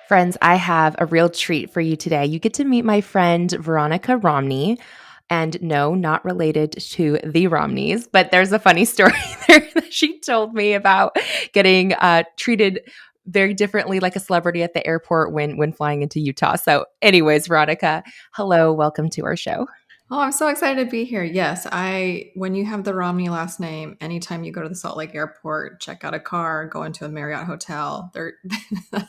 Friends, I have a real treat for you today. You get to meet my friend, Veronica Romney. And no, not related to the Romneys, but there's a funny story there that she told me about getting treated very differently like a celebrity at the airport when flying into Utah. So, anyways, Veronica, hello, welcome to our show. Oh, I'm so excited to be here. Yes, when you have the Romney last name, anytime you go to the Salt Lake airport, check out a car, go into a Marriott hotel,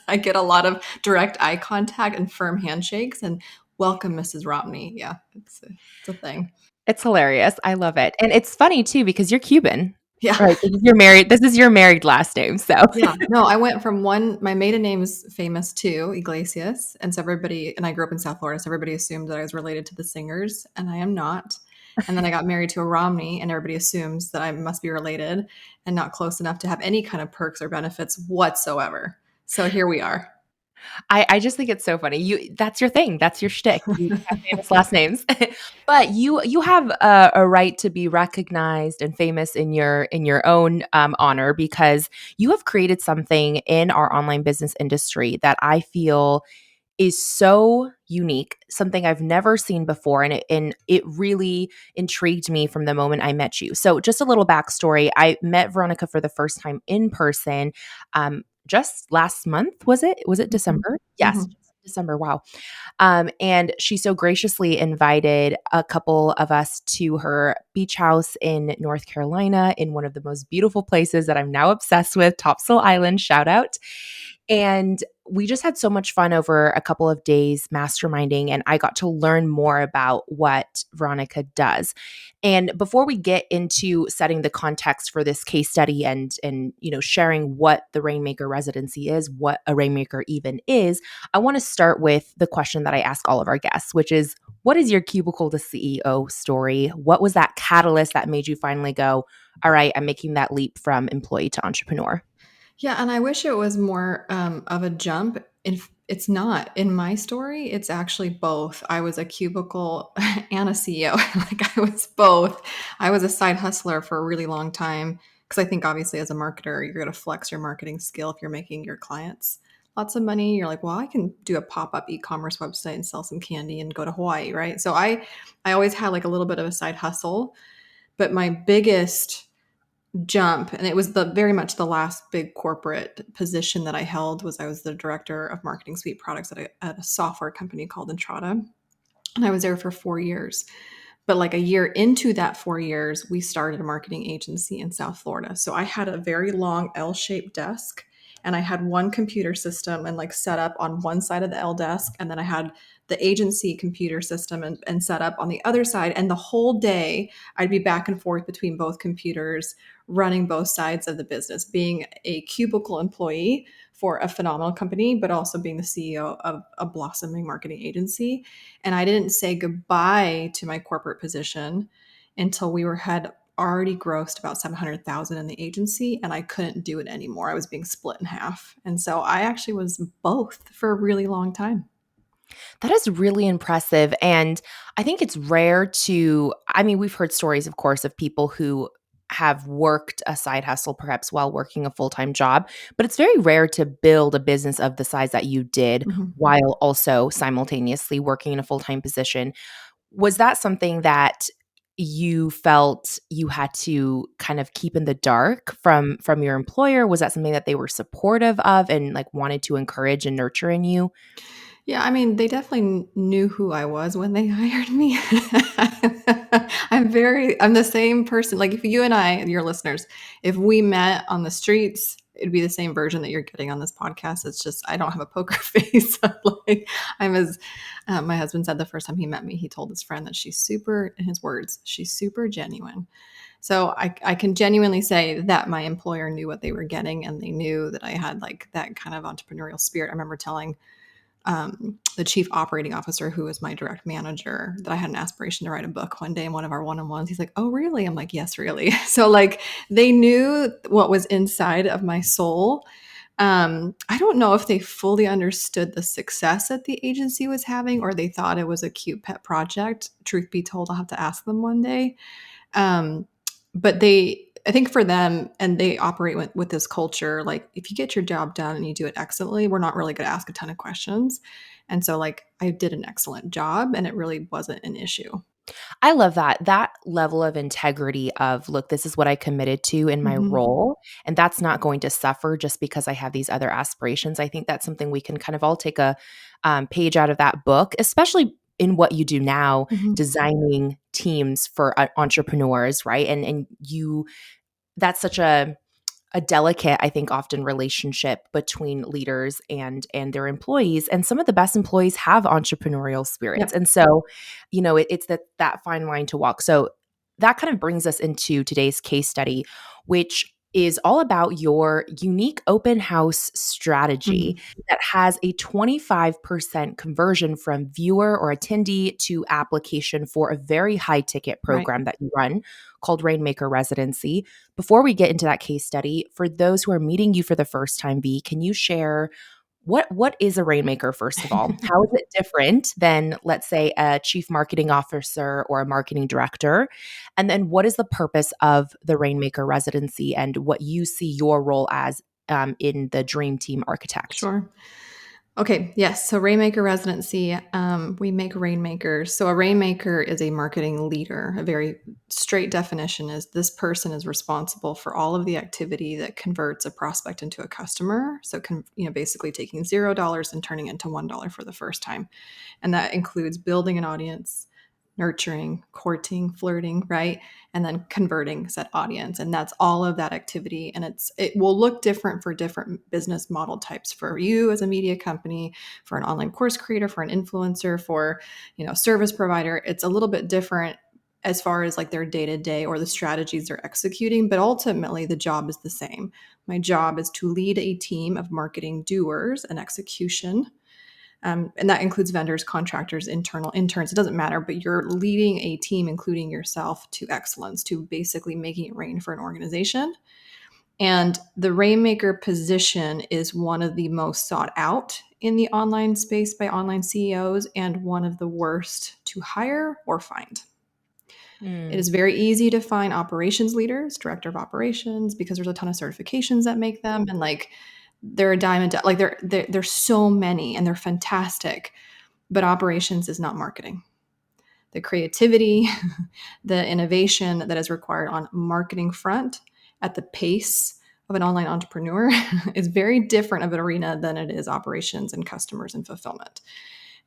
I get a lot of direct eye contact and firm handshakes and welcome, Mrs. Romney. Yeah, it's a thing. It's hilarious. I love it. And it's funny too because you're Cuban. Yeah. Right. You're married. This is your married last name. So Yeah. No, I went from my maiden name is famous too, Iglesias. And so and I grew up in South Florida, so everybody assumed that I was related to the singers, and I am not. And then I got married to a Romney, and everybody assumes that I must be related and not close enough to have any kind of perks or benefits whatsoever. So here we are. I just think it's so funny. That's your thing. That's your shtick. You have famous last names, but you have a right to be recognized and famous in your own honor because you have created something in our online business industry that I feel is so unique, something I've never seen before, and it really intrigued me from the moment I met you. So, just a little backstory: I met Veronica for the first time in person, just last month. Was it? Was it Mhm. December? Yes, Mhm. December. Wow. And she so graciously invited a couple of us to her beach house in North Carolina, in one of the most beautiful places that I'm now obsessed with, Topsail Island. Shout out. And we just had so much fun over a couple of days masterminding, and I got to learn more about what Veronica does. And before we get into setting the context for this case study and sharing what the Rainmaker Residency is, what a Rainmaker even is, I want to start with the question that I ask all of our guests, which is, what is your Cubicle to CEO story? What was that catalyst that made you finally go, all right, I'm making that leap from employee to entrepreneur? Yeah, and I wish it was more of a jump. It's not in my story. It's actually both. I was a cubicle and a CEO. Like I was both. I was a side hustler for a really long time because I think obviously as a marketer, you're going to flex your marketing skill if you're making your clients lots of money. You're like, well, I can do a pop-up e-commerce website and sell some candy and go to Hawaii, right? So I always had like a little bit of a side hustle, but my biggest jump, and it was the very much the last big corporate position that I held, was I was the director of marketing suite products at a software company called Entrata, and I was there for 4 years. But like a year into that 4 years, we started a marketing agency in South Florida. So I had a very long L-shaped desk, and I had one computer system and like set up on one side of the L desk, and then I had the agency computer system and set up on the other side. And the whole day I'd be back and forth between both computers, running both sides of the business, being a cubicle employee for a phenomenal company, but also being the CEO of a blossoming marketing agency. And I didn't say goodbye to my corporate position until had already grossed about 700,000 in the agency, and I couldn't do it anymore. I was being split in half. And so I actually was both for a really long time. That is really impressive. And I think it's rare I mean, we've heard stories, of course, of people who have worked a side hustle perhaps while working a full time job, but it's very rare to build a business of the size that you did Mhm. while also simultaneously working in a full time position. Was that something that you felt you had to kind of keep in the dark from your employer? Was that something that they were supportive of and like wanted to encourage and nurture in you? Yeah, I mean, they definitely knew who I was when they hired me. I'm the same person. Like if you and I, your listeners, if we met on the streets, it'd be the same version that you're getting on this podcast. It's just, I don't have a poker face. Like I'm as, my husband said the first time he met me, he told his friend that in his words, she's super genuine. So I can genuinely say that my employer knew what they were getting, and they knew that I had like that kind of entrepreneurial spirit. I remember telling the chief operating officer, who was my direct manager, that I had an aspiration to write a book one day in one of our one-on-ones. He's like, "Oh, really?" I'm like, "Yes, really." So like they knew what was inside of my soul. I don't know if they fully understood the success that the agency was having, or they thought it was a cute pet project. Truth be told, I'll have to ask them one day. Um, but I think for them, and they operate with this culture, like if you get your job done and you do it excellently, we're not really going to ask a ton of questions. And so, like, I did an excellent job and it really wasn't an issue. I love that level of integrity of, look, this is what I committed to in my Hmm. role, and that's not going to suffer just because I have these other aspirations. I think that's something we can kind of all take a page out of that book, especially in what you do now, Hmm. designing teams for entrepreneurs, right? And you, that's such a delicate, I think, often relationship between leaders and their employees. And some of the best employees have entrepreneurial spirits. Yep. And so, it's that fine line to walk. So that kind of brings us into today's case study, which is all about your unique open house strategy Hmm. that has a 25% conversion from viewer or attendee to application for a very high ticket Right. program that you run called Rainmaker Residency. Before we get into that case study, for those who are meeting you for the first time, V, can you share what is a rainmaker first of all? How is it different than, let's say, a chief marketing officer or a marketing director? And then what is the purpose of the Rainmaker Residency and what you see your role as in the dream team architect? Sure. Okay, yes. So, Rainmaker Residency, we make rainmakers. So, a rainmaker is a marketing leader. A very straight definition is this person is responsible for all of the activity that converts a prospect into a customer. So, basically taking $0 and turning it into $1 for the first time. And that includes building an audience, nurturing, courting, flirting, right? And then converting said audience. And that's all of that activity. And it will look different for different business model types. For you as a media company, for an online course creator, for an influencer, for, service provider, it's a little bit different as far as like their day to day or the strategies they're executing. But ultimately, the job is the same. My job is to lead a team of marketing doers and execution, and that includes vendors, contractors, internal interns. It doesn't matter, but you're leading a team, including yourself, to excellence, to basically making it rain for an organization. And the Rainmaker position is one of the most sought out in the online space by online CEOs and one of the worst to hire or find. It Mm. is very easy to find operations leaders, director of operations, because there's a ton of certifications that make them, and like they're a diamond, like there's so many and they're fantastic, but operations is not marketing. The creativity, the innovation that is required on marketing front at the pace of an online entrepreneur is very different of an arena than it is operations and customers and fulfillment.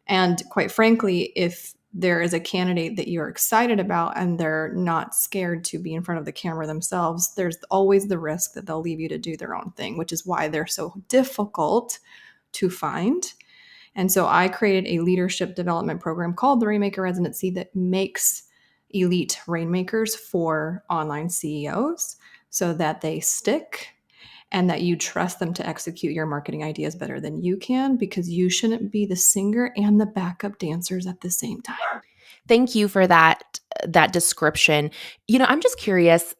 And quite frankly, if there is a candidate that you're excited about and they're not scared to be in front of the camera themselves, there's always the risk that they'll leave you to do their own thing, which is why they're so difficult to find. And so I created a leadership development program called the Rainmaker Residency that makes elite rainmakers for online CEOs so that they stick and that you trust them to execute your marketing ideas better than you can, because you shouldn't be the singer and the backup dancers at the same time. Thank you for that description. I'm just curious.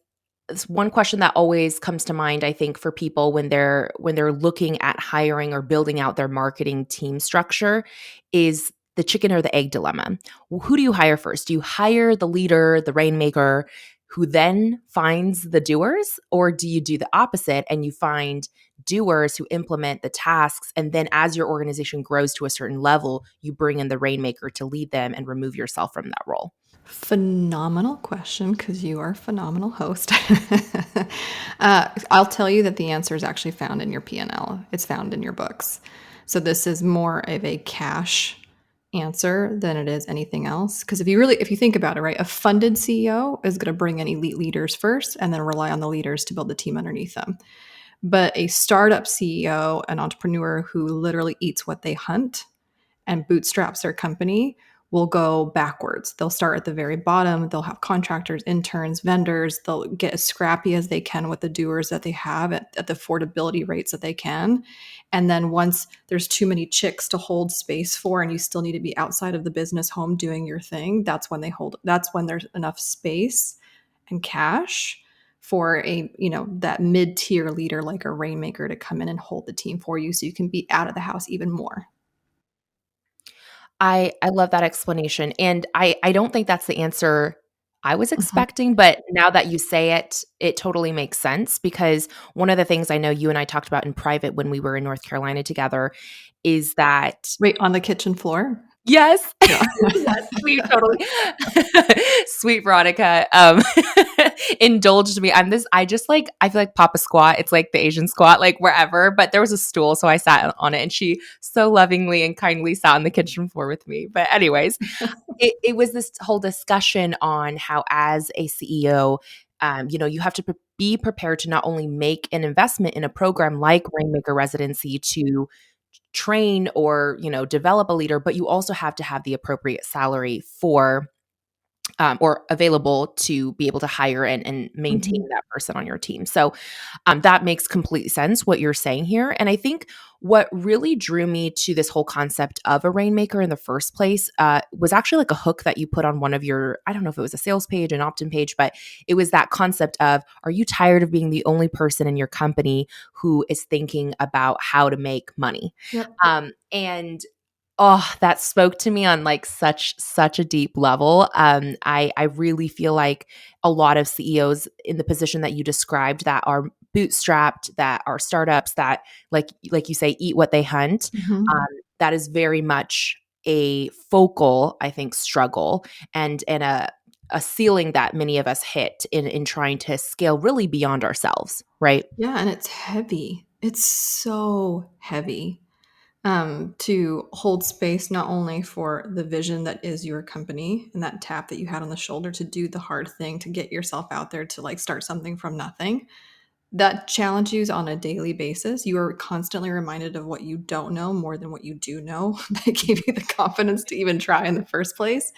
One question that always comes to mind, I think, for people when they're looking at hiring or building out their marketing team structure is the chicken or the egg dilemma. Well, who do you hire first? Do you hire the leader, the rainmaker, who then finds the doers, or do you do the opposite and you find doers who implement the tasks, and then as your organization grows to a certain level, you bring in the rainmaker to lead them and remove yourself from that role? Phenomenal question, because you are a phenomenal host. I'll tell you that the answer is actually found in your P&L. It's found in your books. So this is more of a cash answer than it is anything else. Because if you think about it, right, a funded CEO is going to bring in elite leaders first and then rely on the leaders to build the team underneath them. But a startup CEO, an entrepreneur who literally eats what they hunt and bootstraps their company, will go backwards. They'll start at the very bottom. They'll have contractors, interns, vendors. They'll get as scrappy as they can with the doers that they have at the affordability rates that they can. And then once there's too many chicks to hold space for and you still need to be outside of the business home doing your thing, that's when there's enough space and cash for that mid-tier leader like a rainmaker to come in and hold the team for you so you can be out of the house even more. I love that explanation, and I don't think that's the answer I was Mhm. expecting, but now that you say it, it totally makes sense because one of the things I know you and I talked about in private when we were in North Carolina together is that Wait, on the kitchen floor? yes. Yeah. Yes, we totally sweet Veronica, indulged me. I just like I feel like Papa Squat, it's like the Asian squat, like wherever, but there was a stool, so I sat on it, and she so lovingly and kindly sat on the kitchen floor with me. But anyways, it was this whole discussion on how as a CEO, you have to be prepared to not only make an investment in a program like Rainmaker Residency to train or develop a leader, but you also have to have the appropriate salary for or available to be able to hire and maintain Mhm. that person on your team. So that makes complete sense what you're saying here. And I think what really drew me to this whole concept of a rainmaker in the first place was actually like a hook that you put on one of your, I don't know if it was a sales page, an opt in page, but it was that concept of, are you tired of being the only person in your company who is thinking about how to make money? Yep. And oh, that spoke to me on like such a deep level. I really feel like a lot of CEOs in the position that you described that are bootstrapped, that are startups, that like you say, eat what they hunt. Um, Mhm. that is very much a focal, I think, struggle and a ceiling that many of us hit in trying to scale really beyond ourselves, right? Yeah, and it's heavy. It's so heavy, to hold space not only for the vision that is your company and that tap that you had on the shoulder to do the hard thing, to get yourself out there to like start something from nothing. That challenges you on a daily basis. You are constantly reminded of what you don't know more than what you do know that gave you the confidence to even try in the first place.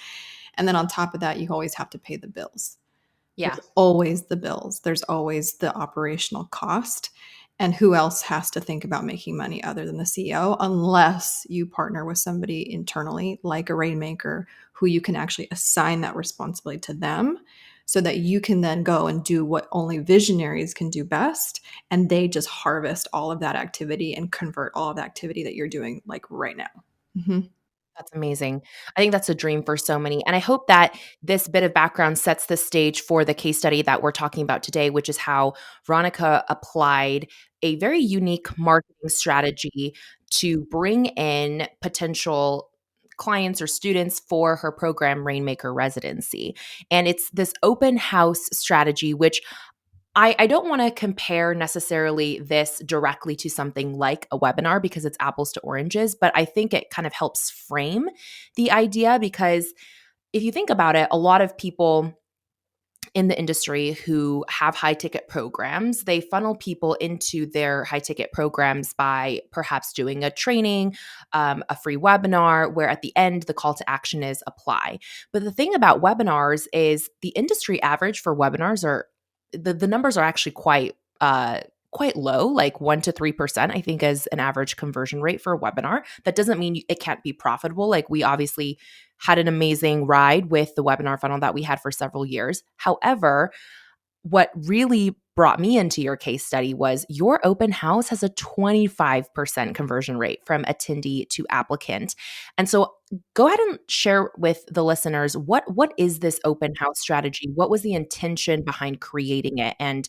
And then on top of that, you always have to pay the bills. Yeah. There's always the bills. There's always the operational cost. And who else has to think about making money other than the CEO unless you partner with somebody internally like a rainmaker who you can actually assign that responsibility to them so that you can then go and do what only visionaries can do best and they just harvest all of that activity and convert all of the activity that you're doing like right now. Mhm. That's amazing. I think that's a dream for so many. And I hope that this bit of background sets the stage for the case study that we're talking about today, which is how Veronica applied a very unique marketing strategy to bring in potential clients or students for her program Rainmaker Residency. And it's this open house strategy, which I don't want to compare necessarily this directly to something like a webinar because it's apples to oranges, but I think it kind of helps frame the idea because if you think about it, a lot of people in the industry who have high ticket programs, they funnel people into their high ticket programs by perhaps doing a training, a free webinar, where at the end, the call to action is apply. But the thing about webinars is the industry average for webinars are the numbers are actually quite low, like 1 to 3%, I think, is an average conversion rate for a webinar. That doesn't mean it can't be profitable. Like we obviously had an amazing ride with the webinar funnel that we had for several years. However, what really brought me into your case study was your open house has a 25% conversion rate from attendee to applicant. And so go ahead and share with the listeners what is this open house strategy? What was the intention behind creating it? And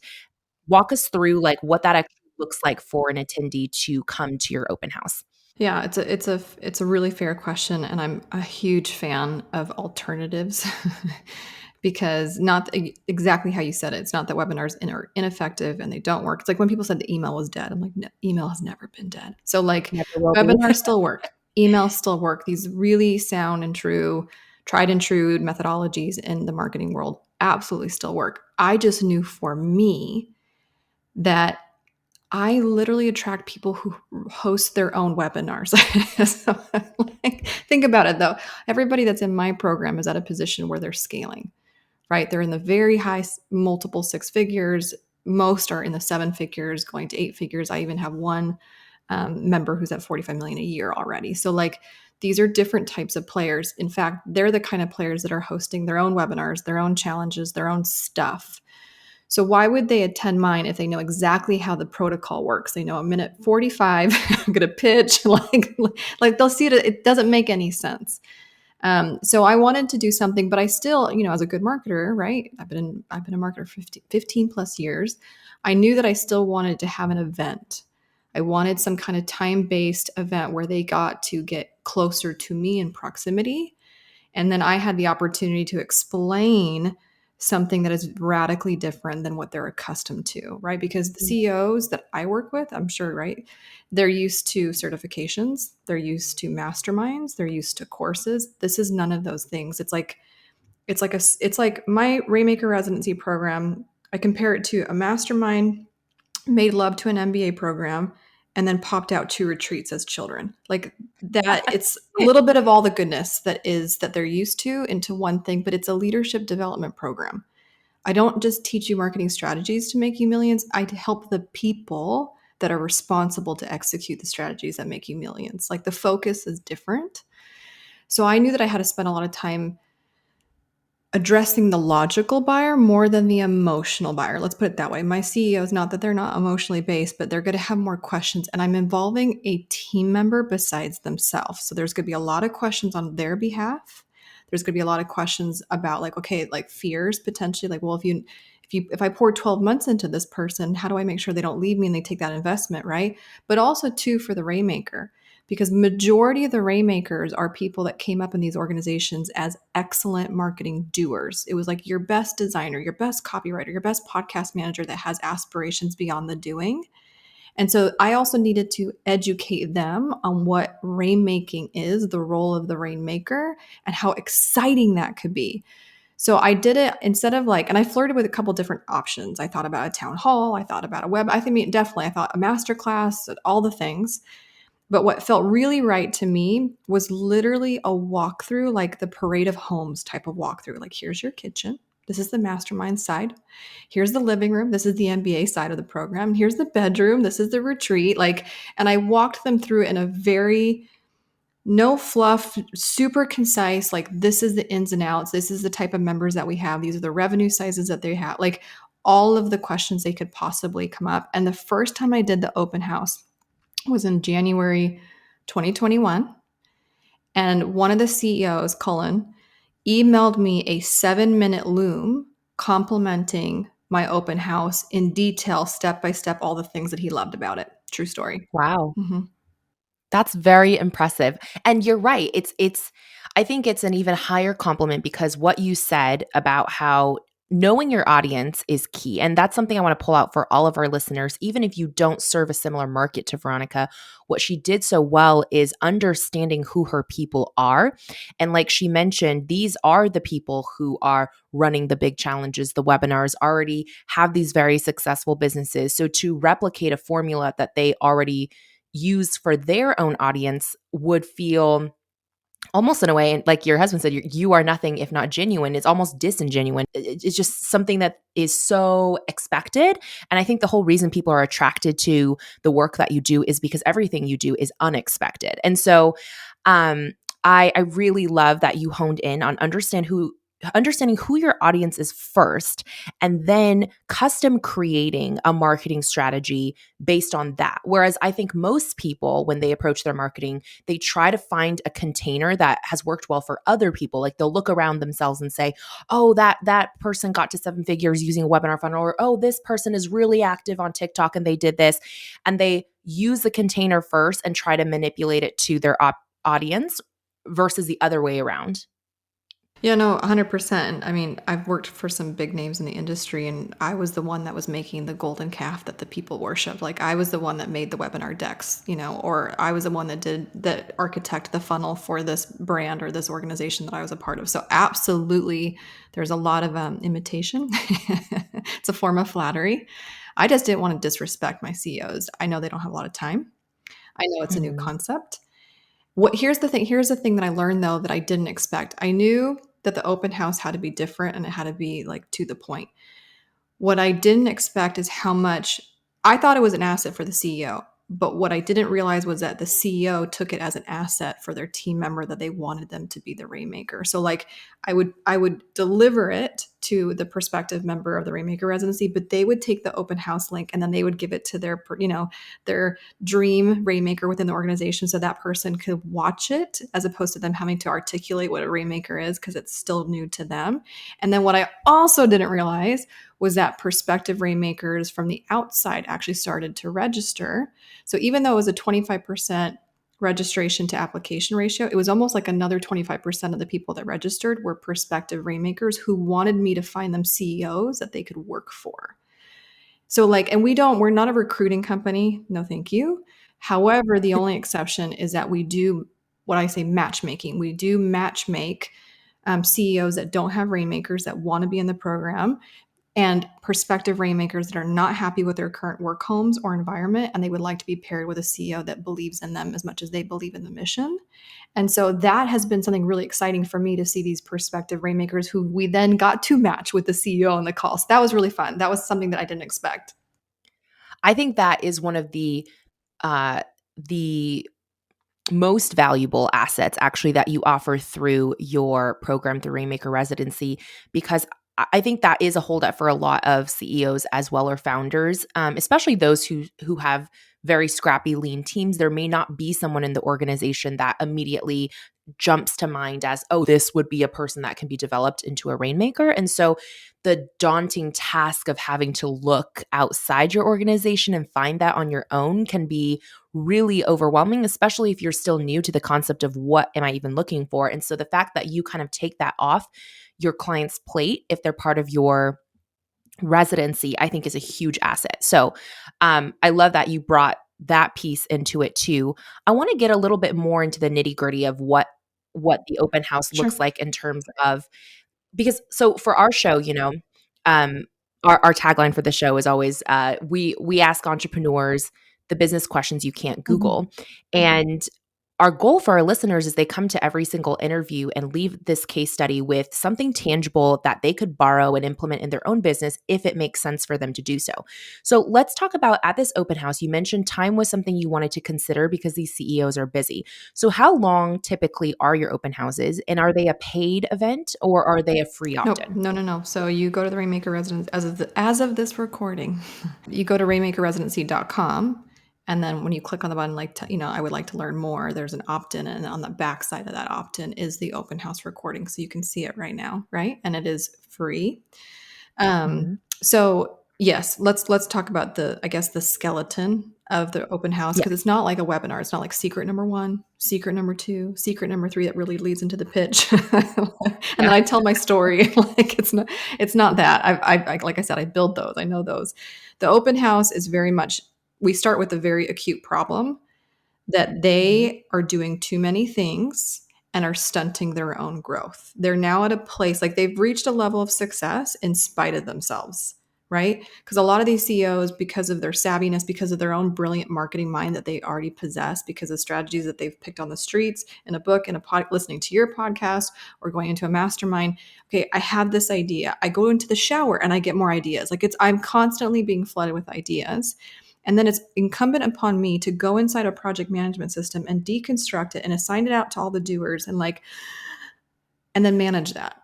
walk us through like what that actually looks like for an attendee to come to your open house. Yeah, it's a really fair question, and I'm a huge fan of alternatives because not exactly how you said it. It's not that webinars are ineffective and they don't work. It's like when people said the email was dead. I'm like, no, email has never been dead. So like, Never will be. webinars still work, emails still work. These really sound and true, tried and true methodologies in the marketing world absolutely still work. I just knew for me that I literally attract people who host their own webinars. So, like, think about it though. Everybody that's in my program is at a position where they're scaling, right? They're in the very high multiple six figures. Most are in the seven figures, going to eight figures. I even have one member who's at 45 million a year already. So, like, these are different types of players. In fact, they're the kind of players that are hosting their own webinars, their own challenges, their own stuff. So why would they attend mine if they know exactly how the protocol works? They know a minute 45, I'm going to pitch like they'll see it. It doesn't make any sense. So I wanted to do something, but I still, as a good marketer, right? I've been a marketer for 15 plus years. I knew that I still wanted to have an event. I wanted some kind of time-based event where they got to get closer to me in proximity. And then I had the opportunity to explain something that is radically different than what they're accustomed to, right? Because the CEOs that I work with, I'm sure, right? They're used to certifications, they're used to masterminds, they're used to courses. This is none of those things. It's like my Rainmaker Residency program. I compare it to a mastermind, made love to an MBA program, and then popped out 2 retreats as children. Like that, it's a little bit of all the goodness that they're used to into one thing, but it's a leadership development program. I don't just teach you marketing strategies to make you millions. I help the people that are responsible to execute the strategies that make you millions. Like the focus is different. So I knew that I had to spend a lot of time addressing the logical buyer more than the emotional buyer. Let's put it that way. My CEOs, not that they're not emotionally based, but they're going to have more questions. And I'm involving a team member besides themselves. So there's going to be a lot of questions on their behalf. There's going to be a lot of questions about like, okay, like fears potentially, like, well, if I pour 12 months into this person, how do I make sure they don't leave me and they take that investment, right? But also too for the Rainmaker, because majority of the Rainmakers are people that came up in these organizations as excellent marketing doers. It was like your best designer, your best copywriter, your best podcast manager that has aspirations beyond the doing. And so I also needed to educate them on what rainmaking is, the role of the rainmaker, and how exciting that could be. So I did it instead of like, and I flirted with a couple different options. I thought about a town hall. I thought about a web. Definitely, I thought a masterclass, all the things. But what felt really right to me was literally a walkthrough, like the parade of homes type of walkthrough. Like, here's your kitchen. This is the mastermind side. Here's the living room. This is the MBA side of the program. Here's the bedroom. This is the retreat. Like, and I walked them through it in a very no fluff, super concise. Like, this is the ins and outs. This is the type of members that we have. These are the revenue sizes that they have. Like, all of the questions they could possibly come up. And the first time I did the open house was in January 2021. And one of the CEOs, Cullen, emailed me a 7-minute loom complimenting my open house in detail, step by step, all the things that he loved about it. True story. Wow. Mm-hmm. That's very impressive. And you're right. It's I think it's an even higher compliment because what you said about how knowing your audience is key. And that's something I want to pull out for all of our listeners, even if you don't serve a similar market to Veronica. What she did so well is understanding who her people are. And like she mentioned, these are the people who are running the big challenges, the webinars, already have these very successful businesses. So to replicate a formula that they already use for their own audience would feel almost in a way, and like your husband said, you are nothing if not genuine. It's almost disingenuine. It's just something that is so expected. And I think the whole reason people are attracted to the work that you do is because everything you do is unexpected. And so I really love that you honed in on understanding who your audience is first, and then custom creating a marketing strategy based on that. Whereas I think most people, when they approach their marketing, they try to find a container that has worked well for other people. Like they'll look around themselves and say, oh, that person got to 7 figures using a webinar funnel, or oh, this person is really active on TikTok and they did this. And they use the container first and try to manipulate it to their audience versus the other way around. Yeah, no, 100%. I mean, I've worked for some big names in the industry, and I was the one that was making the golden calf that the people worship. Like, I was the one that made the webinar decks, or I was the one that did that architect the funnel for this brand or this organization that I was a part of. So, absolutely, there's a lot of imitation. It's a form of flattery. I just didn't want to disrespect my CEOs. I know they don't have a lot of time. I know it's a new Mhm. concept. Here's the thing. Here's the thing that I learned though that I didn't expect. I knew that the open house had to be different and it had to be like to the point. What I didn't expect is how much I thought it was an asset for the CEO, but what I didn't realize was that the CEO took it as an asset for their team member that they wanted them to be the rainmaker. So like I would deliver it to the prospective member of the Rainmaker Residency, but they would take the open house link and then they would give it to their, their dream Rainmaker within the organization, so that person could watch it as opposed to them having to articulate what a Rainmaker is because it's still new to them. And then what I also didn't realize was that prospective Rainmakers from the outside actually started to register. So even though it was a 25% registration to application ratio, it was almost like another 25% of the people that registered were prospective Rainmakers who wanted me to find them CEOs that they could work for. So and we're not a recruiting company. No, thank you. However, the only exception is that we do what I say matchmaking. We do matchmake CEOs that don't have Rainmakers that want to be in the program, and prospective Rainmakers that are not happy with their current work homes or environment, and they would like to be paired with a CEO that believes in them as much as they believe in the mission. And so that has been something really exciting for me to see these prospective Rainmakers who we then got to match with the CEO on the call. So that was really fun. That was something that I didn't expect. I think that is one of the most valuable assets actually that you offer through your program through Rainmaker Residency, because I think that is a holdup for a lot of CEOs as well, or founders, especially those who have very scrappy, lean teams. There may not be someone in the organization that immediately jumps to mind as, oh, this would be a person that can be developed into a Rainmaker. And so the daunting task of having to look outside your organization and find that on your own can be really overwhelming, especially if you're still new to the concept of what am I even looking for. And so the fact that you kind of take that off your client's plate if they're part of your residency, I think is a huge asset. So I love that you brought that piece into it too. I want to get a little bit more into the nitty gritty of what the open house Sure. looks like in terms of, because so for our show, our tagline for the show is always we ask entrepreneurs the business questions you can't Google. Mm-hmm. And our goal for our listeners is they come to every single interview and leave this case study with something tangible that they could borrow and implement in their own business if it makes sense for them to do so. So let's talk about, at this open house, you mentioned time was something you wanted to consider because these CEOs are busy. So how long typically are your open houses, and are they a paid event or are they a free Nope. opt-in? No. So you go to the Rainmaker Residency as of this recording. You go to rainmakerresidency.com, and then when you click on the button, I would like to learn more, there's an opt-in, and on the back side of that opt-in is the open house recording, so you can see it right now, right? And it is free. Mhm. So yes, let's talk about the skeleton of the open house, because Yes. it's not like a webinar. It's not like secret number 1, secret number 2, secret number 3 that really leads into the pitch. And then Yeah. I tell my story. It's not that. I like I said, I build those. I know those. The open house is very much, we start with a very acute problem that Mhm. they are doing too many things and are stunting their own growth. They're now at a place, like they've reached a level of success in spite of themselves, right? Because a lot of these CEOs, because of their savviness, because of their own brilliant marketing mind that they already possess, because of strategies that they've picked on the streets, in a book, in a listening to your podcast, or going into a mastermind. Okay, I have this idea. I go into the shower and I get more ideas. I'm constantly being flooded with ideas. And then it's incumbent upon me to go inside a project management system and deconstruct it and assign it out to all the doers, and then manage that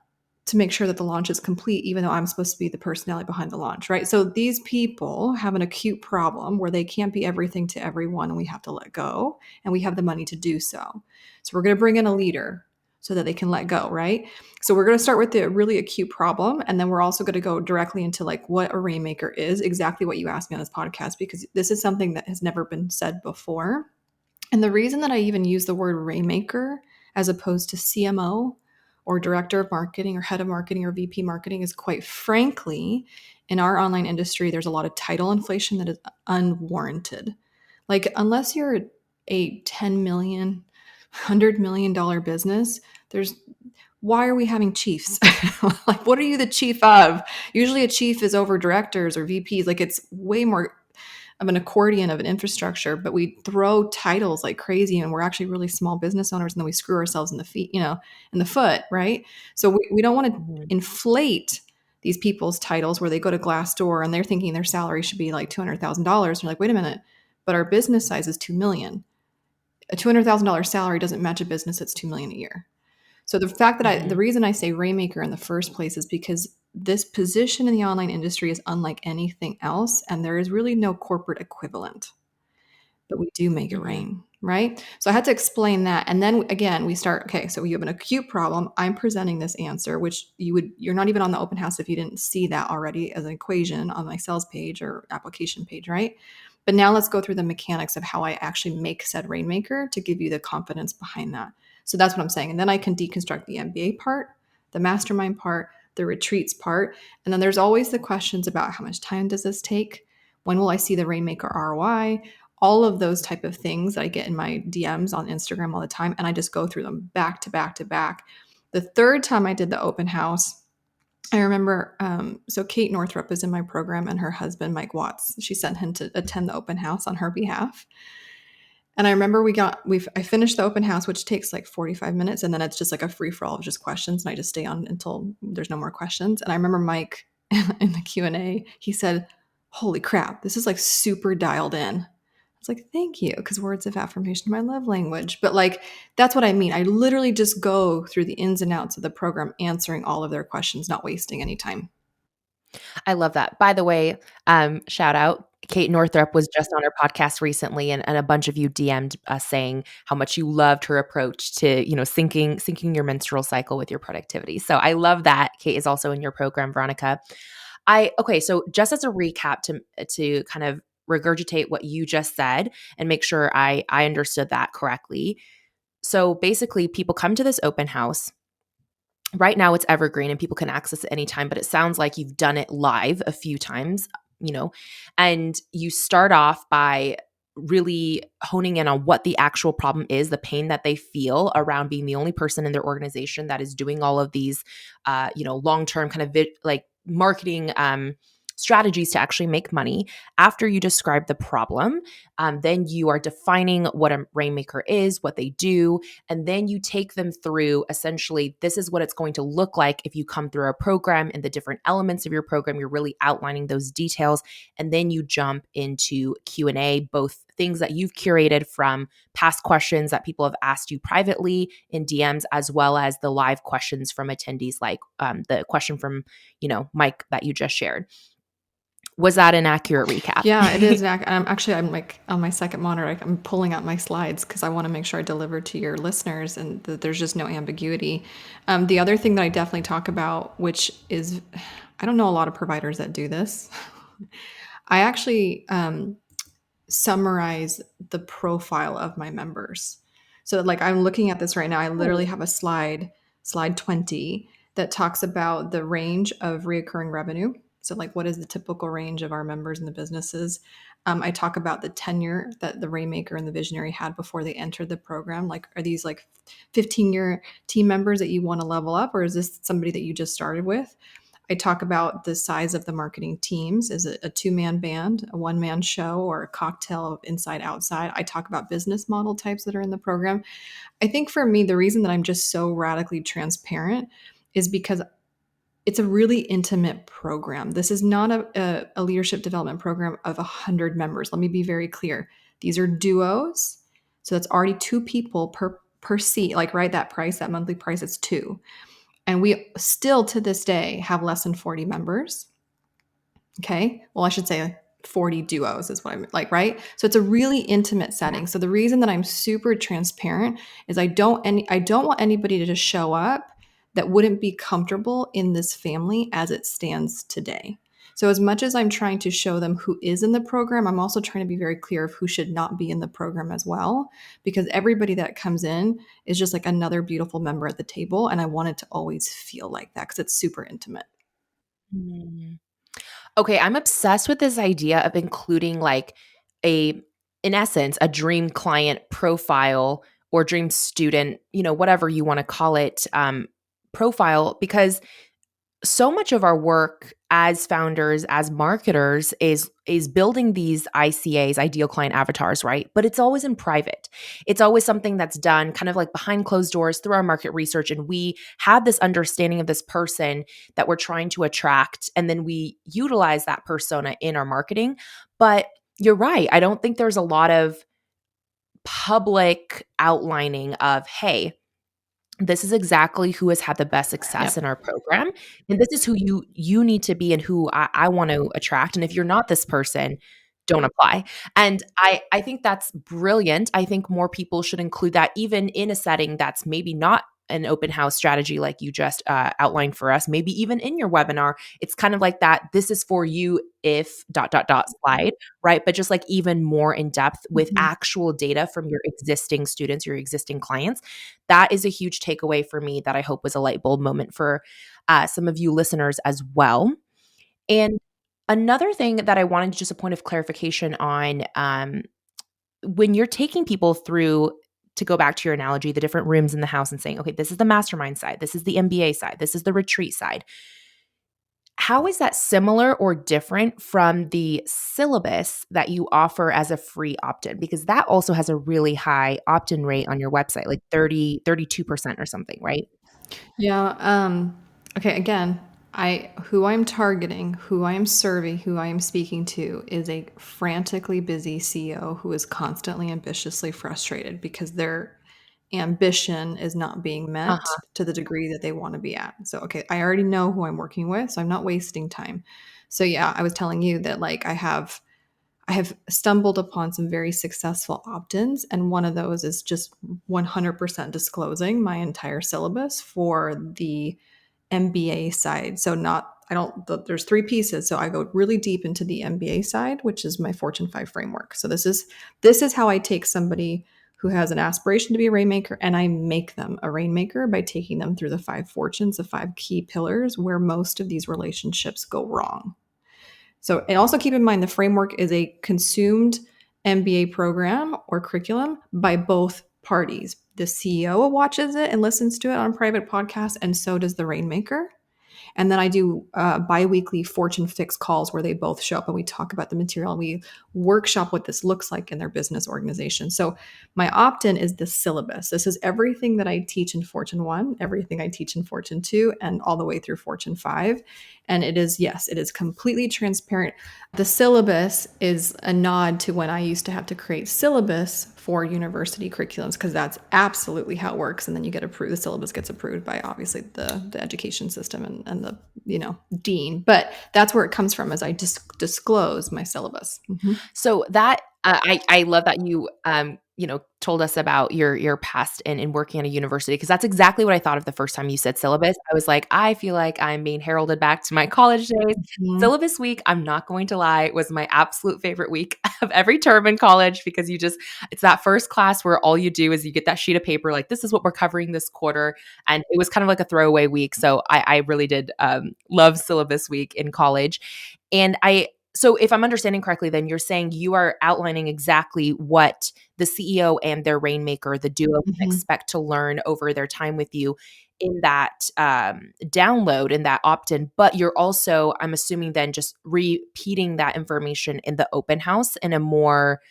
to make sure that the launch is complete, even though I'm supposed to be the personality behind the launch, right? So these people have an acute problem where they can't be everything to everyone, and we have to let go, and we have the money to do so. So we're going to bring in a leader so that they can let go, right? So we're going to start with the really acute problem, and then we're also going to go directly into what a Rainmaker is, exactly what you asked me on this podcast, because this is something that has never been said before. And the reason that I even use the word Rainmaker as opposed to CMO or director of marketing or head of marketing or VP marketing is, quite frankly, in our online industry, there's a lot of title inflation that is unwarranted. Unless you're a 10 million, $100 million business, why are we having chiefs? What are you the chief of? Usually a chief is over directors or VPs. It's way more of an accordion of an infrastructure, but we throw titles like crazy, and we're actually really small business owners, and then we screw ourselves in the feet, in the foot, right? So we don't want to Mhm. inflate these people's titles where they go to Glassdoor and they're thinking their salary should be like $200,000. You're like, wait a minute, but our business size is 2 million. A $200,000 salary doesn't match a business that's 2 million a year. So the fact that the Mhm. reason I say Rainmaker in the first place is because this position in the online industry is unlike anything else, and there is really no corporate equivalent, but we do make it Mhm. rain, right? So I had to explain that. And then again, we start, okay, so you have an acute problem. I'm presenting this answer, which you're not even on the open house if you didn't see that already as an equation on my sales page or application page, right? But now let's go through the mechanics of how I actually make said rainmaker to give you the confidence behind that. So that's what I'm saying. And then I can deconstruct the MBA part, the mastermind part, the retreats part. And then there's always the questions about how much time does this take? When will I see the rainmaker ROI? All of those type of things that I get in my DMs on Instagram all the time. And I just go through them back to back to back. The third time I did the open house, I remember, so Kate Northrup is in my program and her husband, Mike Watts, she sent him to attend the open house on her behalf. And I remember I finished the open house, which takes like 45 minutes. And then it's just like a free for all of just questions. And I just stay on until there's no more questions. And I remember Mike in the Q&A, he said, holy crap, this is like super dialed in. I was like, thank you. Cause words of affirmation, my love language. But like, that's what I mean. I literally just go through the ins and outs of the program, answering all of their questions, not wasting any time. I love that. By the way, shout out. Kate Northrup was just on our podcast recently, and a bunch of you DM'd us saying how much you loved her approach to, syncing your menstrual cycle with your productivity. So I love that Kate is also in your program, Veronica. Okay, so just as a recap to kind of regurgitate what you just said and make sure I understood that correctly. So basically, people come to this open house. Right now it's evergreen and people can access it anytime, but it sounds like you've done it live a few times, and you start off by really honing in on what the actual problem is, the pain that they feel around being the only person in their organization that is doing all of these, long-term kind of like marketing strategies to actually make money. After you describe the problem, then you are defining what a rainmaker is, what they do, and then you take them through essentially this is what it's going to look like if you come through our program and the different elements of your program. You're really outlining those details. And then you jump into Q&A, both things that you've curated from past questions that people have asked you privately in DMs, as well as the live questions from attendees, like the question from, Mike that you just shared. Was that an accurate recap? Yeah, it is. I'm like on my second monitor, I'm pulling out my slides because I want to make sure I deliver to your listeners and that there's just no ambiguity. The other thing that I definitely talk about, which is, I don't know a lot of providers that do this. I actually summarize the profile of my members. So like I'm looking at this right now, I literally have a slide 20, that talks about the range of reoccurring revenue. So like what is the typical range of our members in the businesses? I talk about the tenure that the Rainmaker and the Visionary had before they entered the program. Like, are these like 15-year team members that you want to level up, or is this somebody that you just started with? I talk about the size of the marketing teams. Is it a two-man band, a one-man show, or a cocktail of inside outside? I talk about business model types that are in the program. I think for me, the reason that I'm just so radically transparent is because it's a really intimate program. This is not a leadership development program of 100 members. Let me be very clear. These are duos. So that's already two people per seat. Like, right, that price, that monthly price is two. And we still to this day have less than 40 members. Okay. Well, I should say 40 duos is what I'm like, right? So it's a really intimate setting. So the reason that I'm super transparent is I don't want anybody to just show up that wouldn't be comfortable in this family as it stands today. So as much as I'm trying to show them who is in the program, I'm also trying to be very clear of who should not be in the program as well, because everybody that comes in is just like another beautiful member at the table. And I want it to always feel like that because it's super intimate. Mm. Okay, I'm obsessed with this idea of including like in essence, a dream client profile or dream student, whatever you want to call it, profile, because so much of our work as founders, as marketers, is building these ICAs, ideal client avatars, right? But it's always in private. It's always something that's done kind of like behind closed doors through our market research, and we have this understanding of this person that we're trying to attract, and then we utilize that persona in our marketing. But you're right. I don't think there's a lot of public outlining of, hey, this is exactly who has had the best success Yep. in our program, and this is who you need to be and who I want to attract, and if you're not this person, don't apply. And I think that's brilliant. I think more people should include that even in a setting that's maybe not an open house strategy like you just outlined for us. Maybe even in your webinar, it's kind of like that. This is for you if dot dot dot slide, right? But just like even more in depth with Mhm. actual data from your existing students, your existing clients. That is a huge takeaway for me that I hope was a light bulb moment for some of you listeners as well. And another thing that I wanted just a point of clarification on, when you're taking people through, to go back to your analogy, the different rooms in the house and saying, okay, this is the mastermind side, this is the MBA side, this is the retreat side. How is that similar or different from the syllabus that you offer as a free opt-in? Because that also has a really high opt-in rate on your website, like 32% or something, right? Yeah. Okay. Again, who I'm targeting, who I am serving, who I am speaking to is a frantically busy CEO who is constantly ambitiously frustrated because their ambition is not being met Uh-huh. to the degree that they want to be at. So, okay, I already know who I'm working with, so I'm not wasting time. So, yeah, I was telling you that like I have stumbled upon some very successful opt-ins, and one of those is just 100% disclosing my entire syllabus for the MBA side. So not I don't there's three pieces. So I go really deep into the MBA side, which is my Fortune 5 framework. So this is how I take somebody who has an aspiration to be a rainmaker and I make them a rainmaker by taking them through the five fortunes, the five key pillars where most of these relationships go wrong. So, and also keep in mind the framework is a consumed MBA program or curriculum by both parties. The CEO watches it and listens to it on a private podcast, and so does the rainmaker. And then I do bi-weekly fortune fix calls where they both show up and we talk about the material. We workshop what this looks like in their business organization. So my opt-in is the syllabus. This is everything that I teach in Fortune 1, everything I teach in Fortune 2, and all the way through Fortune 5. And it is, yes, it is completely transparent. The syllabus is a nod to when I used to have to create syllabus for university curriculums because that's absolutely how it works. And then you get approved. The syllabus gets approved by obviously the education system and the dean. But that's where it comes from. As I just disclose my syllabus. Mm-hmm. So that I love that you told us about your past in working at a university, because that's exactly what I thought of the first time you said syllabus. I was like, I feel like I'm being heralded back to my college days. Mm-hmm. Syllabus week, I'm not going to lie, was my absolute favorite week of every term in college, because it's that first class where all you do is you get that sheet of paper, like this is what we're covering this quarter. And it was kind of like a throwaway week. So I really did love syllabus week in college. And so if I'm understanding correctly, then you're saying you are outlining exactly what the CEO and their rainmaker, the duo, can Mm-hmm. expect to learn over their time with you in that download, in that opt-in. But you're also, I'm assuming, then just repeating that information in the open house in a more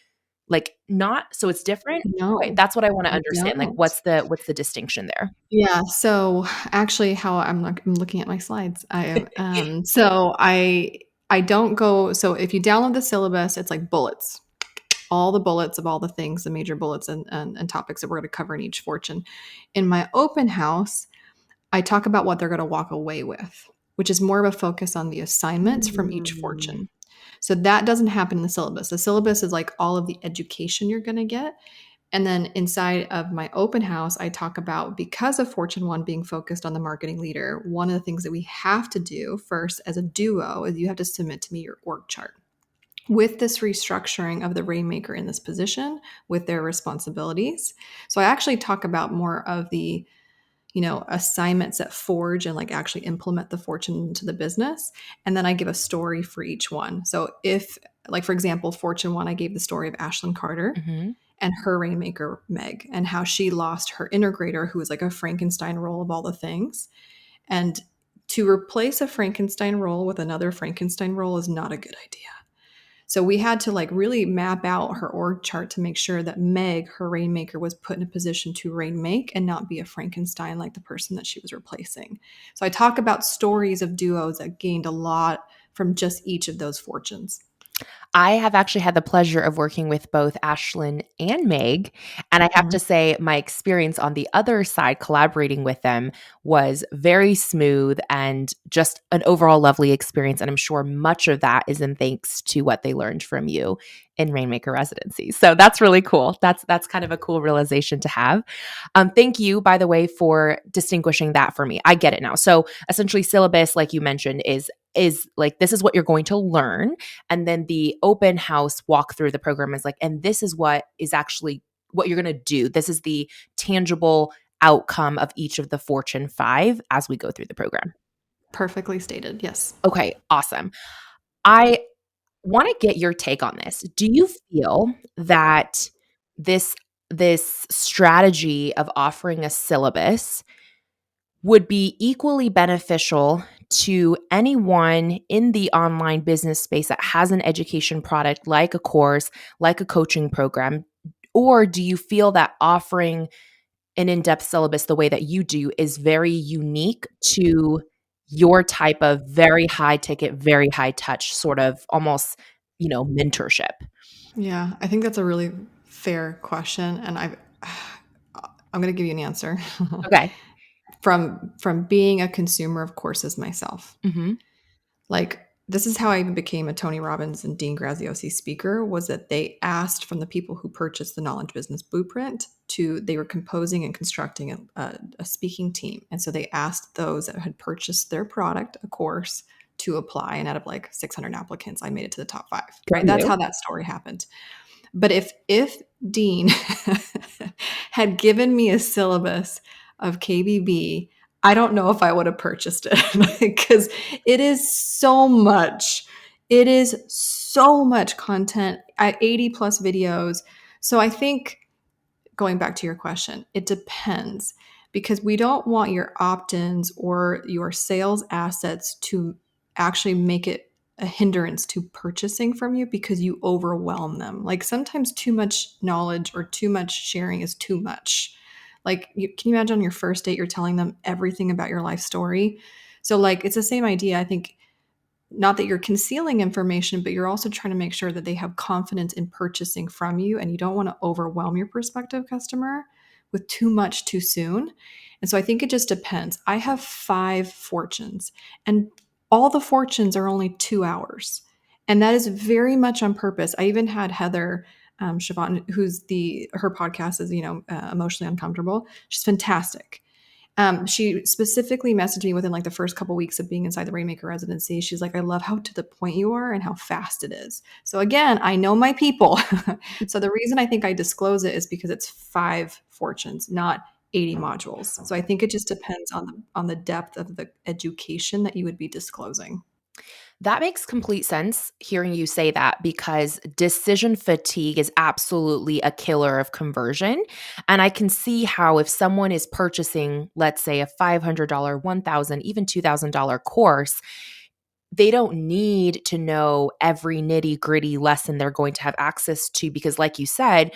like not so it's different. Okay, No, that's what I want to I understand. Like, don't. what's the distinction there? Yeah. So actually, how I'm looking at my slides. So I don't go. So if you download the syllabus, it's like bullets, all the bullets of all the things, the major bullets and topics that we're going to cover in each fortune. In my open house, I talk about what they're going to walk away with, which is more of a focus on the assignments from each Mm. fortune. So that doesn't happen in the syllabus. The syllabus is like all of the education you're going to get. And then inside of my open house, I talk about, because of Fortune 1 being focused on the marketing leader, one of the things that we have to do first as a duo is you have to submit to me your org chart. With this restructuring of the rainmaker in this position, with their responsibilities. So I actually talk about more of the assignments that forge and like actually implement the fortune into the business. And then I give a story for each one. So if, like, for example, Fortune 1, I gave the story of Ashlyn Carter Mhm. and her rainmaker Meg and how she lost her integrator, who was like a Frankenstein role of all the things. And to replace a Frankenstein role with another Frankenstein role is not a good idea. So we had to like really map out her org chart to make sure that Meg, her rainmaker, was put in a position to rainmake and not be a Frankenstein like the person that she was replacing. So I talk about stories of duos that gained a lot from just each of those fortunes. I have actually had the pleasure of working with both Ashlyn and Meg. And I have Mhm. to say, my experience on the other side, collaborating with them, was very smooth and just an overall lovely experience. And I'm sure much of that is in thanks to what they learned from you in Rainmaker Residency. So that's really cool. That's kind of a cool realization to have. Thank you, by the way, for distinguishing that for me. I get it now. So essentially, syllabus, like you mentioned, is like this is what you're going to learn, and then the open house walk through the program is like, and this is what is actually what you're going to do. This is the tangible outcome of each of the Fortune 5 as we go through the program. Perfectly stated. Yes. Okay, awesome. I want to get your take on this. Do you feel that this this strategy of offering a syllabus would be equally beneficial to anyone in the online business space that has an education product like a course, like a coaching program? Or do you feel that offering an in depth syllabus the way that you do is very unique to your type of very high ticket, very high touch sort of almost, mentorship? Yeah, I think that's a really fair question, and I'm going to give you an answer Okay. from being a consumer of courses myself. Hmm. Like, this is how I even became a Tony Robbins and Dean Graziosi speaker, was that they asked from the people who purchased the Knowledge Business Blueprint they were composing and constructing a speaking team. And so they asked those that had purchased their product, a course, to apply. And out of like 600 applicants, I made it to the top 5, Good for right? That's you. how that story happened. But if Dean had given me a syllabus of KBB, I don't know if I would have purchased it because it is so much. It is so much content, 80 plus videos. So I think, going back to your question, it depends, because we don't want your opt-ins or your sales assets to actually make it a hindrance to purchasing from you because you overwhelm them. Like, sometimes too much knowledge or too much sharing is too much. Like, can you imagine on your first date, you're telling them everything about your life story? So, like, it's the same idea. I think not that you're concealing information, but you're also trying to make sure that they have confidence in purchasing from you, and you don't want to overwhelm your prospective customer with too much too soon. And so I think it just depends. I have 5 fortunes, and all the fortunes are only 2 hours. And that is very much on purpose. I even had Heather Siobhan, her podcast is, Emotionally Uncomfortable. She's fantastic. She specifically messaged me within like the first couple weeks of being inside the Rainmaker Residency. She's like, I love how to the point you are and how fast it is. So again, I know my people. So the reason I think I disclose it is because it's 5 fortunes, not 80 modules. So I think it just depends on the depth of the education that you would be disclosing. That makes complete sense hearing you say that because decision fatigue is absolutely a killer of conversion. And I can see how if someone is purchasing, let's say, a $500, $1,000, even $2,000 course, they don't need to know every nitty gritty lesson they're going to have access to because, like you said,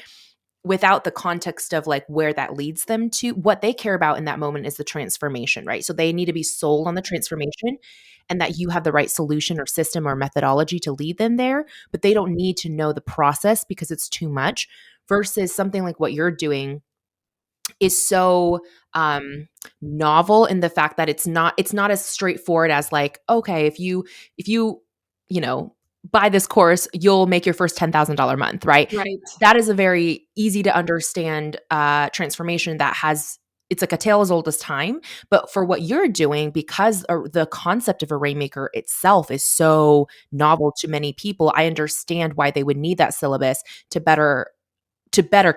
without the context of like where that leads them to, what they care about in that moment is the transformation, right? So they need to be sold on the transformation and that you have the right solution or system or methodology to lead them there, but they don't need to know the process because it's too much versus something like what you're doing is so novel in the fact that it's not as straightforward as like, okay, if you you know buy this course you'll make your first $10,000 month, right? Right. That is a very easy to understand transformation that has, it's like a tale as old as time. But for what you're doing, because the concept of a rainmaker itself is so novel to many people, I understand why they would need that syllabus to better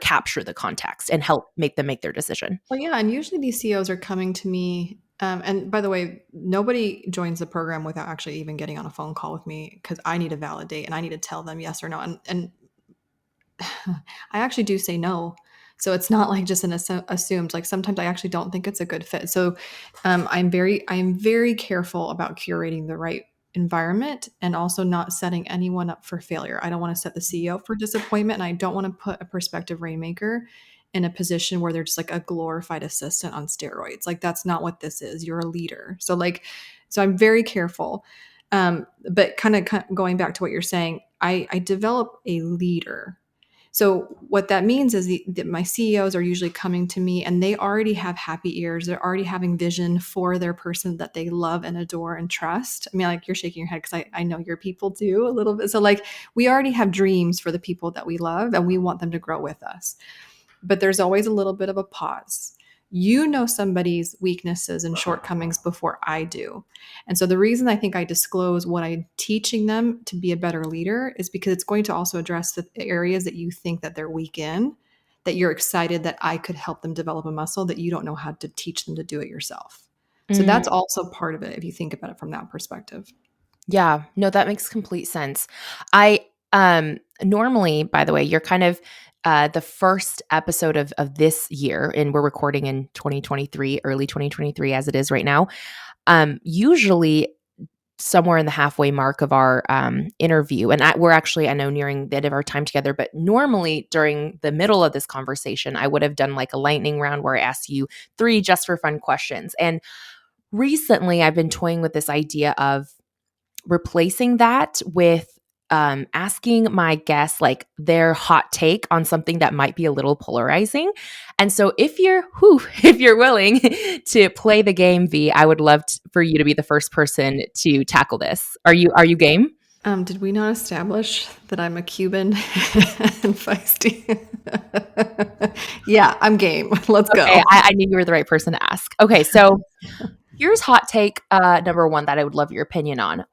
capture the context and help make them make their decision. Well, yeah, and usually these CEOs are coming to me. And by the way, nobody joins the program without actually even getting on a phone call with me, because I need to validate and I need to tell them yes or no. And I actually do say no. So it's not like just an assumed. Like, sometimes I actually don't think it's a good fit. So I'm very careful about curating the right environment and also not setting anyone up for failure. I don't want to set the CEO for disappointment, and I don't want to put a prospective rainmaker in a position where they're just like a glorified assistant on steroids. Like, that's not what this is. You're a leader. So I'm very careful. But kind of going back to what you're saying, I develop a leader. So what that means is that my CEOs are usually coming to me and they already have happy ears. They're already having vision for their person that they love and adore and trust. I mean, like you're shaking your head because I know your people do a little bit. So like we already have dreams for the people that we love and we want them to grow with us. But there's always a little bit of a pause. You know somebody's weaknesses and shortcomings before I do. And so the reason I think I disclose what I'm teaching them to be a better leader is because it's going to also address the areas that you think that they're weak in, that you're excited that I could help them develop a muscle that you don't know how to teach them to do it yourself. So Mm, that's also part of it if you think about it from that perspective. yeah. No, that makes complete sense. I normally, by the way, you're kind of the first episode of this year, and we're recording in 2023, early 2023 as it is right now. Usually somewhere in the halfway mark of our interview. And we're actually, I know, nearing the end of our time together, but normally during the middle of this conversation, I would have done like a lightning round where I asked you 3 just for fun questions. And recently, I've been toying with this idea of replacing that with asking my guests like their hot take on something that might be a little polarizing. And so if you're willing to play the game, V, I would love for you to be the first person to tackle this. Are you game? Did we not establish that I'm a Cuban and feisty? Yeah, I'm game. Let's Okay, go. I knew you were the right person to ask. Okay, so here's hot take number one that I would love your opinion on.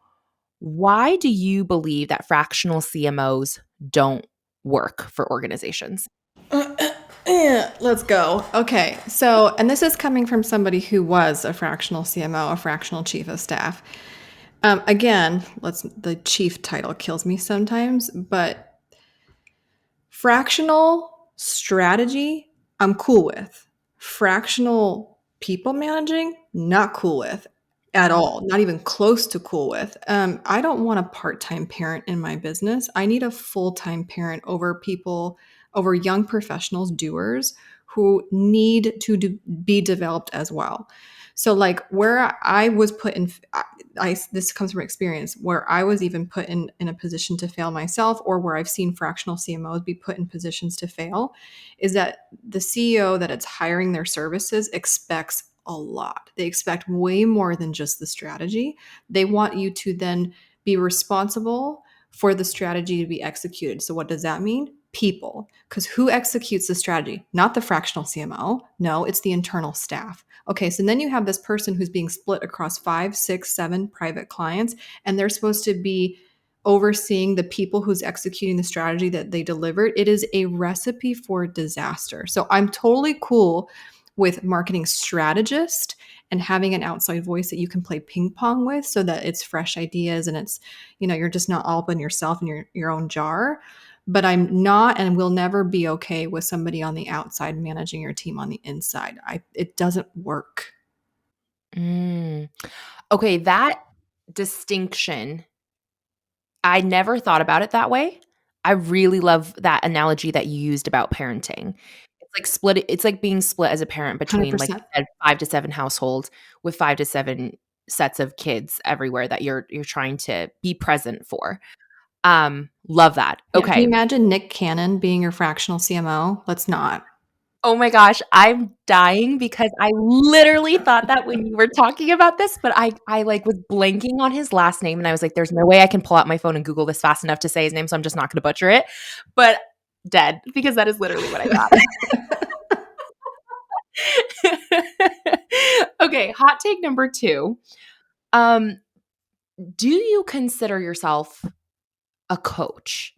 Why do you believe that fractional CMOs don't work for organizations? Let's go. Okay. So, and this is coming from somebody who was a fractional CMO, a fractional chief of staff. Again, the chief title kills me sometimes, but fractional strategy, I'm cool with. Fractional people managing, not cool with at all, not even close to cool with. I don't want a part time parent in my business. I need a full time parent over young professionals, doers who need to be developed as well. So, like where I was put in, this comes from experience where I was even put in a position to fail myself, or where I've seen fractional CMOs be put in positions to fail, is that the CEO that it's hiring their services expects a lot. They expect way more than just the strategy. They want you to then be responsible for the strategy to be executed. So, what does that mean? People. Because who executes the strategy? Not the fractional CMO. No, it's the internal staff. Okay, so then you have this person who's being split across 5, 6, 7 private clients, and they're supposed to be overseeing the people who's executing the strategy that they delivered. It is a recipe for disaster. So I'm totally cool with marketing strategist and having an outside voice that you can play ping pong with so that it's fresh ideas and it's, you're just not all up in yourself in your own jar. But I'm not and will never be okay with somebody on the outside managing your team on the inside. It doesn't work. Mm. Okay, that distinction, I never thought about it that way. I really love that analogy that you used about parenting. It's like being split as a parent between, like you 100%. said, 5 to 7 households with 5 to 7 sets of kids everywhere that you're trying to be present for. Love that. Yeah, can you Okay. imagine Nick Cannon being your fractional CMO? Let's not. Oh my gosh, I'm dying because I literally thought that when you were talking about this, but I like was blanking on his last name and I was like, there's no way I can pull out my phone and Google this fast enough to say his name, so I'm just not gonna butcher it. But dead, because that is literally what I thought. Okay, hot take number 2. Um, do you consider yourself a coach?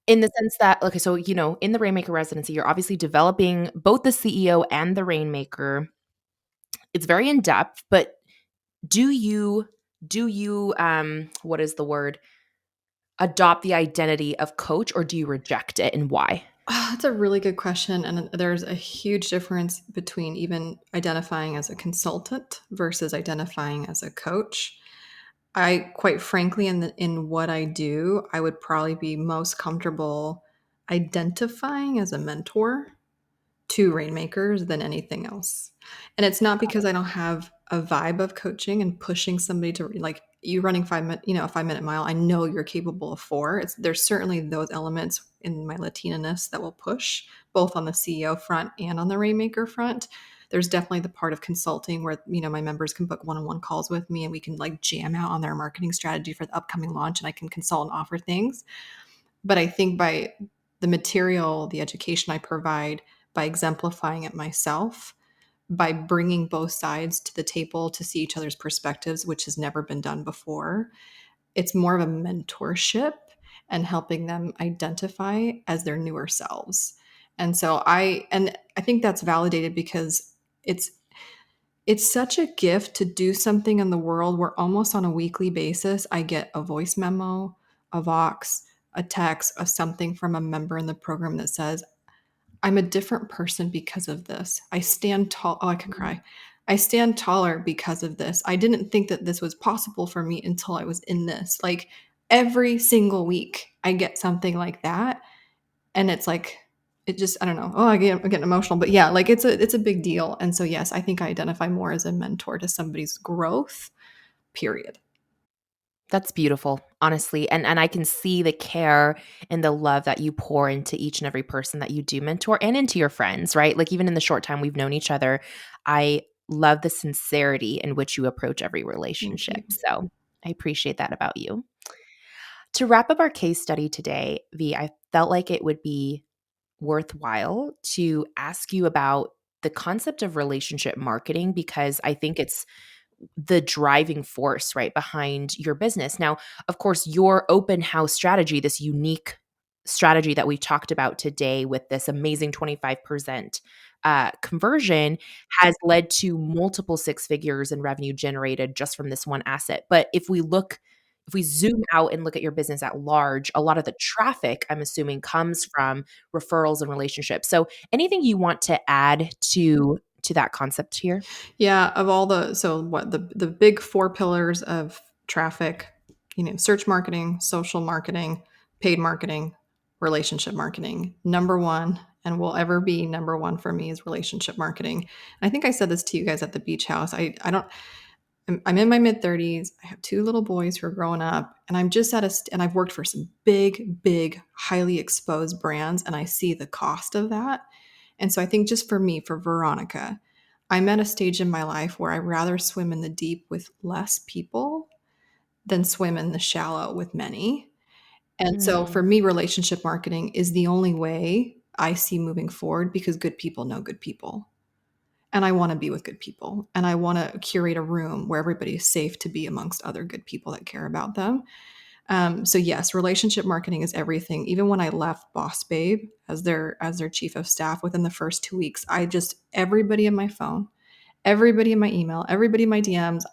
In the sense that okay, so, in the Rainmaker Residency, you're obviously developing both the CEO and the Rainmaker. It's very in depth, but do you what is the word? Adopt the identity of coach, or do you reject it, and why? That's a really good question. And there's a huge difference between even identifying as a consultant versus identifying as a coach. I quite frankly, in what I do, I would probably be most comfortable identifying as a mentor to rainmakers than anything else. And it's not because I don't have a vibe of coaching and pushing somebody to like you running 5 minute, a 5 minute mile, I know you're capable of four. There's certainly those elements in my Latina-ness that will push both on the CEO front and on the Rainmaker front. There's definitely the part of consulting where, my members can book one-on-one calls with me and we can like jam out on their marketing strategy for the upcoming launch and I can consult and offer things. But I think by the material, the education I provide, by exemplifying it myself, by bringing both sides to the table to see each other's perspectives, which has never been done before, it's more of a mentorship and helping them identify as their newer selves. And I think that's validated because it's it's such a gift to do something in the world where almost on a weekly basis I get a voice memo, a vox, a text, a something from a member in the program that says, I'm a different person because of this. I stand tall. Oh, I could cry. I stand taller because of this. I didn't think that this was possible for me until I was in this. Like every single week, I get something like that. And it's like, it just, I don't know. Oh, I'm getting emotional. But yeah, like it's a big deal. And so, yes, I think I identify more as a mentor to somebody's growth, period. That's beautiful, honestly. And I can see the care and the love that you pour into each and every person that you do mentor and into your friends, right? Like even in the short time we've known each other, I love the sincerity in which you approach every Thank relationship. you. So I appreciate that about you. To wrap up our case study today, V, I felt like it would be worthwhile to ask you about the concept of relationship marketing because I think it's the driving force right behind your business. Now, of course, your open house strategy, this unique strategy that we talked about today with this amazing 25% conversion has led to multiple six figures in revenue generated just from this one asset. But if we zoom out and look at your business at large, a lot of the traffic, I'm assuming, comes from referrals and relationships. So anything you want to add to that concept here? Yeah, of all the so what the big four pillars of traffic, search marketing, social marketing, paid marketing, relationship marketing. Number one, and will ever be number one for me is relationship marketing. And I think I said this to you guys at the beach house. I don't I'm in my mid 30s. I have two little boys who are growing up, and I'm just and I've worked for some big, highly exposed brands, and I see the cost of that. And so I think just for me, for Veronica, I'm at a stage in my life where I'd rather swim in the deep with less people than swim in the shallow with many. And so for Mm. me, relationship marketing is the only way I see moving forward because good people know good people. And I want to be with good people. And I want to curate a room where everybody is safe to be amongst other good people that care about them. So yes, relationship marketing is everything. Even when I left BossBabe as their chief of staff, within the first 2 weeks, I just everybody in my phone, everybody in my email, everybody in my DMs,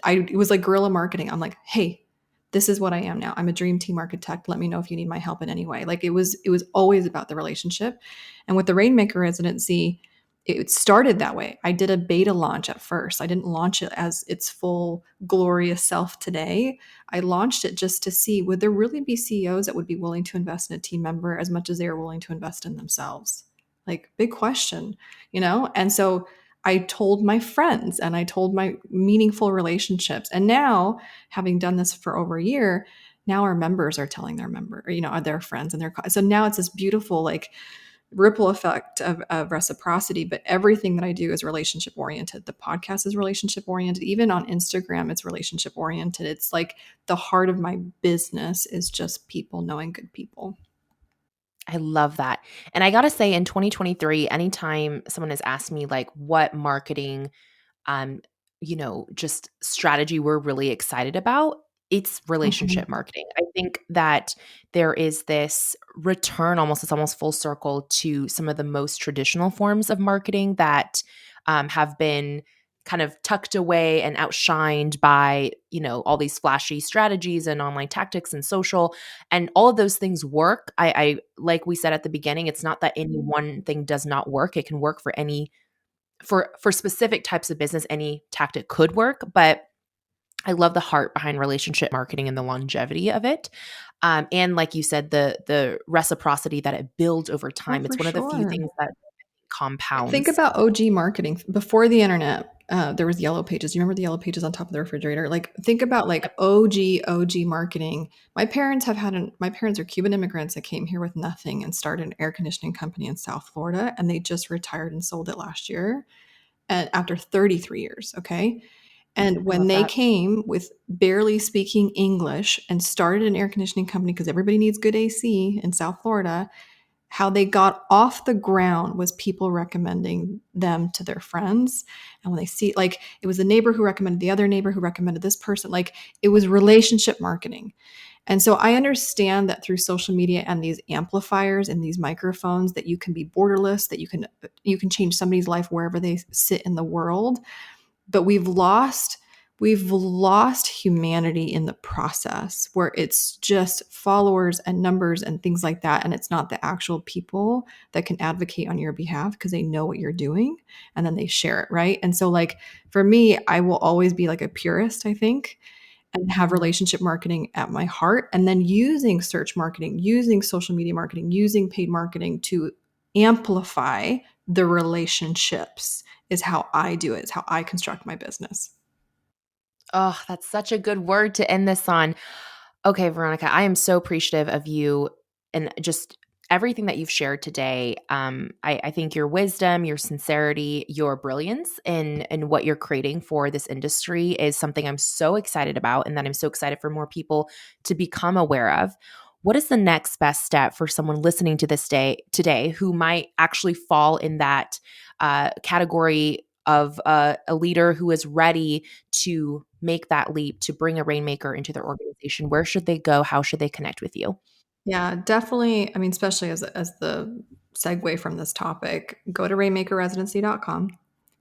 it was like guerrilla marketing. I'm like, hey, this is what I am now. I'm a dream team architect. Let me know if you need my help in any way. Like it was always about the relationship. And with the Rainmaker Residency, it started that way. I did a beta launch at first. I didn't launch it as its full glorious self today. I launched it just to see, would there really be CEOs that would be willing to invest in a team member as much as they are willing to invest in themselves? Like, big question. And so I told my friends and I told my meaningful relationships. And now, having done this for over a year, now our members are telling their their friends and so now it's this beautiful like ripple effect of reciprocity. But everything that I do is relationship oriented. The podcast is relationship oriented. Even on Instagram, it's relationship oriented. It's like the heart of my business is just people knowing good people. I love that. And I gotta say, in 2023, anytime someone has asked me like what marketing um, just strategy we're really excited about, it's relationship Mhm. marketing. I think that there is this return almost, it's almost full circle to some of the most traditional forms of marketing that have been kind of tucked away and outshined by, all these flashy strategies and online tactics and social and all of those things work. I like we said at the beginning, it's not that any one thing does not work. It can work for any for specific types of business, any tactic could work, but I love the heart behind relationship marketing and the longevity of it. And like you said, the reciprocity that it builds over Oh, time. for It's one of the few sure. things that Think compounds. about OG marketing before the internet. There was yellow pages. You remember the yellow pages on top of the refrigerator? Like think about like OG marketing. My parents are Cuban immigrants that came here with nothing and started an air conditioning company in South Florida, and they just retired and sold it last year, and after 33 years. Okay. And I when love they that. came with barely speaking English and started an air conditioning company because everybody needs good AC in South Florida, how they got off the ground was people recommending them to their friends. And when they see, like, it was the neighbor who recommended the other neighbor who recommended this person, like, it was relationship marketing. And so I understand that through social media and these amplifiers and these microphones that you can be borderless, that you can change somebody's life wherever they sit in the world, but we've lost humanity in the process, where it's just followers and numbers and things like that, and it's not the actual people that can advocate on your behalf because they know what you're doing, and then they share it, right? And so, like, for me, I will always be like a purist, I think, and have Mhm. relationship marketing at my heart, and then using search marketing, using social media marketing, using paid marketing to amplify the relationships is how I do it. It's how I construct my business. Oh, that's such a good word to end this on. Okay, Veronica, I am so appreciative of you and just everything that you've shared today. I think your wisdom, your sincerity, your brilliance in what you're creating for this industry is something I'm so excited about, and that I'm so excited for more people to become aware of. What is the next best step for someone listening to this day today who might actually fall in that category of a leader who is ready to make that leap to bring a rainmaker into their organization? Where should they go? How should they connect with you? Yeah, definitely. I mean, especially as the segue from this topic, go to rainmakerresidency.com.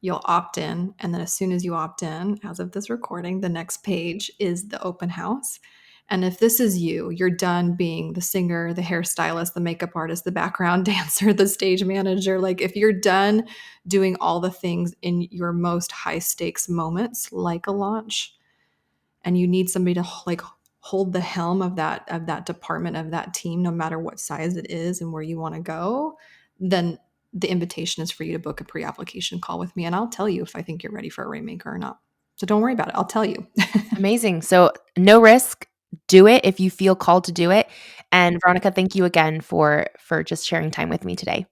You'll opt in, and then as soon as you opt in, as of this recording, the next page is the open house. And if this is you, you're done being the singer, the hairstylist, the makeup artist, the background dancer, the stage manager. Like, if you're done doing all the things in your most high stakes moments, like a launch, and you need somebody to like hold the helm of that department, of that team, no matter what size it is and where you want to go, then the invitation is for you to book a pre-application call with me, and I'll tell you if I think you're ready for a rainmaker or not. So don't worry about it, I'll tell you. Amazing. So, no risk. Do it if you feel called to do it. And Veronica, thank you again for just sharing time with me today.